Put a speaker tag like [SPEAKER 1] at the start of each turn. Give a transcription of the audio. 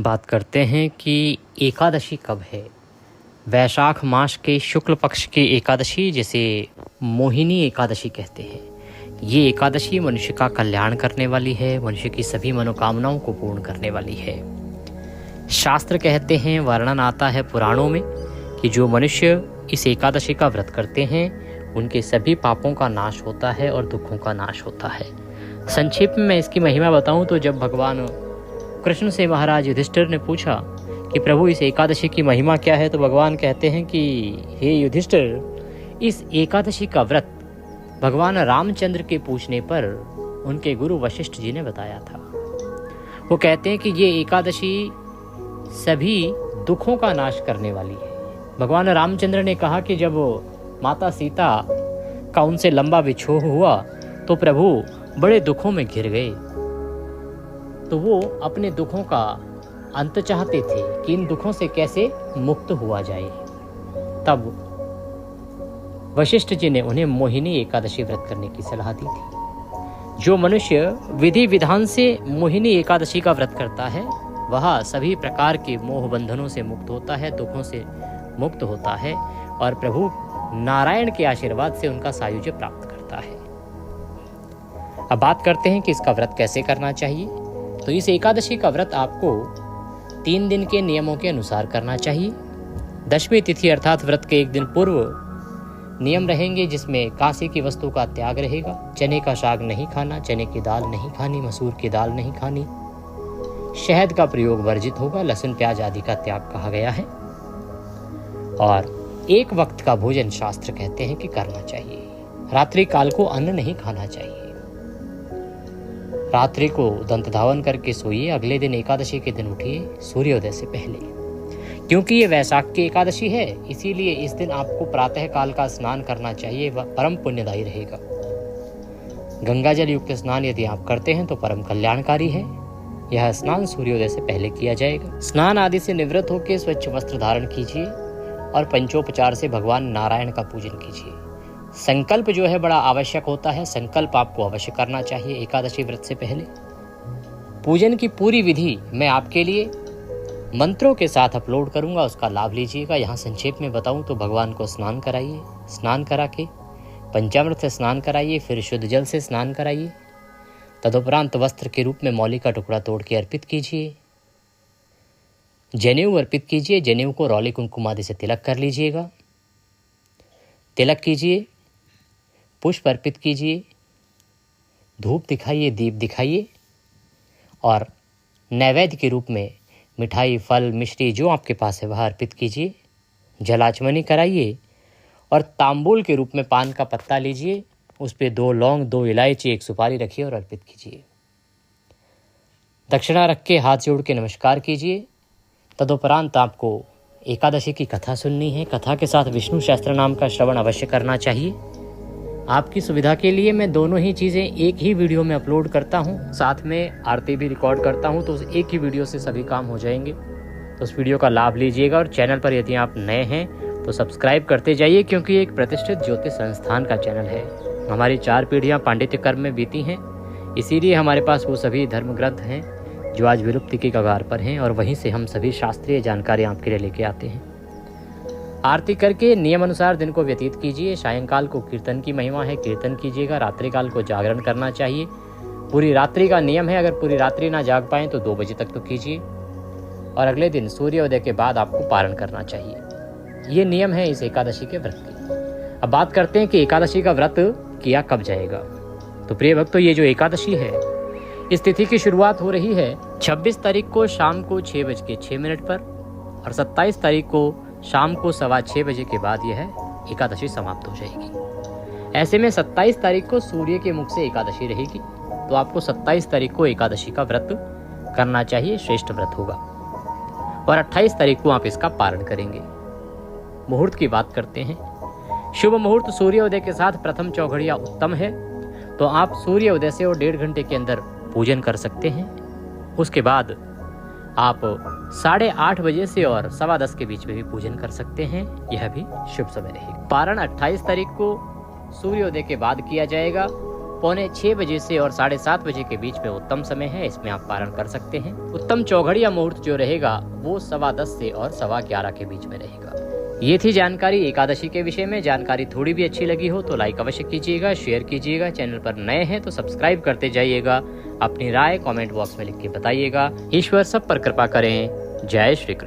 [SPEAKER 1] बात करते हैं कि एकादशी कब है। वैशाख मास के शुक्ल पक्ष की एकादशी, जिसे मोहिनी एकादशी कहते हैं। ये एकादशी मनुष्य का कल्याण करने वाली है, मनुष्य की सभी मनोकामनाओं को पूर्ण करने वाली है। शास्त्र कहते हैं, वर्णन आता है पुराणों में कि जो मनुष्य इस एकादशी का व्रत करते हैं उनके सभी पापों का नाश होता है और दुखों का नाश होता है। संक्षेप में मैं इसकी महिमा बताऊं तो जब भगवान कृष्ण से महाराज युधिष्ठिर ने पूछा कि प्रभु इस एकादशी की महिमा क्या है, तो भगवान कहते हैं कि हे युधिष्ठिर, इस एकादशी का व्रत भगवान रामचंद्र के पूछने पर उनके गुरु वशिष्ठ जी ने बताया था। वो कहते हैं कि ये एकादशी सभी दुखों का नाश करने वाली है। भगवान रामचंद्र ने कहा कि जब माता सीता का उनसे लंबा विछोह हुआ तो प्रभु बड़े दुखों में घिर गए, तो वो अपने दुखों का अंत चाहते थे कि इन दुखों से कैसे मुक्त हुआ जाए। तब वशिष्ठ जी ने उन्हें मोहिनी एकादशी व्रत करने की सलाह दी थी। जो मनुष्य विधि विधान से मोहिनी एकादशी का व्रत करता है वह सभी प्रकार के मोह बंधनों से मुक्त होता है, दुखों से मुक्त होता है और प्रभु नारायण के आशीर्वाद से उनका सायुज्य प्राप्त करता है। अब बात करते हैं कि इसका व्रत कैसे करना चाहिए। तो इस एकादशी का व्रत आपको 3 दिन के नियमों के अनुसार करना चाहिए। दशमी तिथि अर्थात व्रत के एक दिन पूर्व नियम रहेंगे, जिसमें कांसे की वस्तु का त्याग रहेगा, चने का साग नहीं खाना, चने की दाल नहीं खानी, मसूर की दाल नहीं खानी, शहद का प्रयोग वर्जित होगा, लहसुन प्याज आदि का त्याग कहा गया है। और एक वक्त का भोजन शास्त्र कहते हैं कि करना चाहिए। रात्रि काल को अन्न नहीं खाना चाहिए। रात्रि को दंत धावन करके सोइए, अगले दिन एकादशी के दिन उठिए सूर्योदय से पहले। क्योंकि ये वैशाख की एकादशी है, इसीलिए इस दिन आपको प्रातः काल का स्नान करना चाहिए, वह परम पुण्यदायी रहेगा। गंगा जल युक्त स्नान यदि आप करते हैं तो परम कल्याणकारी है। यह स्नान सूर्योदय से पहले किया जाएगा। स्नान आदि से निवृत्त होकर स्वच्छ वस्त्र धारण कीजिए और पंचोपचार से भगवान नारायण का पूजन कीजिए। संकल्प जो है बड़ा आवश्यक होता है, संकल्प आपको अवश्य करना चाहिए एकादशी व्रत से पहले। पूजन की पूरी विधि मैं आपके लिए मंत्रों के साथ अपलोड करूंगा, उसका लाभ लीजिएगा। यहाँ संक्षेप में बताऊं तो भगवान को स्नान कराइए, स्नान करा के पंचामृत से स्नान कराइए, फिर शुद्ध जल से स्नान कराइए। तदुपरांत वस्त्र के रूप में मौली का टुकड़ा तोड़ के अर्पित कीजिए, जनेऊ अर्पित कीजिए, जनेऊ को रौली कुमकुम आदि से तिलक कर लीजिएगा। तिलक कीजिए, पुष्प अर्पित कीजिए, धूप दिखाइए, दीप दिखाइए और नैवेद्य के रूप में मिठाई, फल, मिश्री जो आपके पास है वह अर्पित कीजिए। जलाचमनी कराइए और तांबूल के रूप में पान का पत्ता लीजिए, उस पर 2 लौंग, 2 इलायची, 1 सुपारी रखिए और अर्पित कीजिए। दक्षिणा रख के हाथ जोड़ के नमस्कार कीजिए। तदुपरांत आपको एकादशी की कथा सुननी है। कथा के साथ विष्णु सहस्त्र नाम का श्रवण अवश्य करना चाहिए। आपकी सुविधा के लिए मैं दोनों ही चीज़ें एक ही वीडियो में अपलोड करता हूं, साथ में आरती भी रिकॉर्ड करता हूं, तो उस एक ही वीडियो से सभी काम हो जाएंगे। तो उस वीडियो का लाभ लीजिएगा और चैनल पर यदि आप नए हैं तो सब्सक्राइब करते जाइए, क्योंकि एक प्रतिष्ठित ज्योतिष संस्थान का चैनल है। हमारी 4 पीढ़ियाँ पांडित्य कर्म में बीती हैं, इसीलिए हमारे पास वो सभी धर्म ग्रंथ हैं जो आज विलुप्ति की कगार पर हैं और वहीं से हम सभी शास्त्रीय जानकारी आपके लिए लेके आते हैं। आरती करके नियम अनुसार दिन को व्यतीत कीजिए। सायंकाल को कीर्तन की महिमा है, कीर्तन कीजिएगा। रात्रि काल को जागरण करना चाहिए। पूरी रात्रि का नियम है, अगर पूरी रात्रि ना जाग पाएं तो 2 बजे तक तो कीजिए और अगले दिन सूर्योदय के बाद आपको पारण करना चाहिए। ये नियम है इस एकादशी के व्रत के। अब बात करते हैं कि एकादशी का व्रत किया कब जाएगा। तो प्रिय भक्तों, ये जो एकादशी है इस तिथि की शुरुआत हो रही है 26 तारीख को शाम को 6:06 पर और 27 तारीख को शाम को 6:15 बजे के बाद यह एकादशी समाप्त हो जाएगी। ऐसे में 27 तारीख को सूर्य के मुख से एकादशी रहेगी, तो आपको 27 तारीख को एकादशी का व्रत करना चाहिए, श्रेष्ठ व्रत होगा। और 28 तारीख को आप इसका पारण करेंगे। मुहूर्त की बात करते हैं। शुभ मुहूर्त सूर्योदय के साथ प्रथम चौघड़िया उत्तम है, तो आप सूर्योदय से और 1.5 घंटे के अंदर पूजन कर सकते हैं। उसके बाद आप 8:30 बजे से और 10:15 के बीच में भी पूजन कर सकते हैं, यह भी शुभ समय रहेगा। पारण 28 तारीख को सूर्योदय के बाद किया जाएगा 6:45 बजे से और 7:30 बजे के बीच में उत्तम समय है, इसमें आप पारण कर सकते हैं। उत्तम चौघड़ या मुहूर्त जो रहेगा वो 10:15 से और 11:15 के बीच में रहेगा। ये थी जानकारी एकादशी के विषय में। जानकारी थोड़ी भी अच्छी लगी हो तो लाइक अवश्य कीजिएगा, शेयर कीजिएगा। चैनल पर नए हैं तो सब्सक्राइब करते जाइएगा। अपनी राय कमेंट बॉक्स में लिख के बताइएगा। ईश्वर सब पर कृपा करें। जय श्री कृष्ण।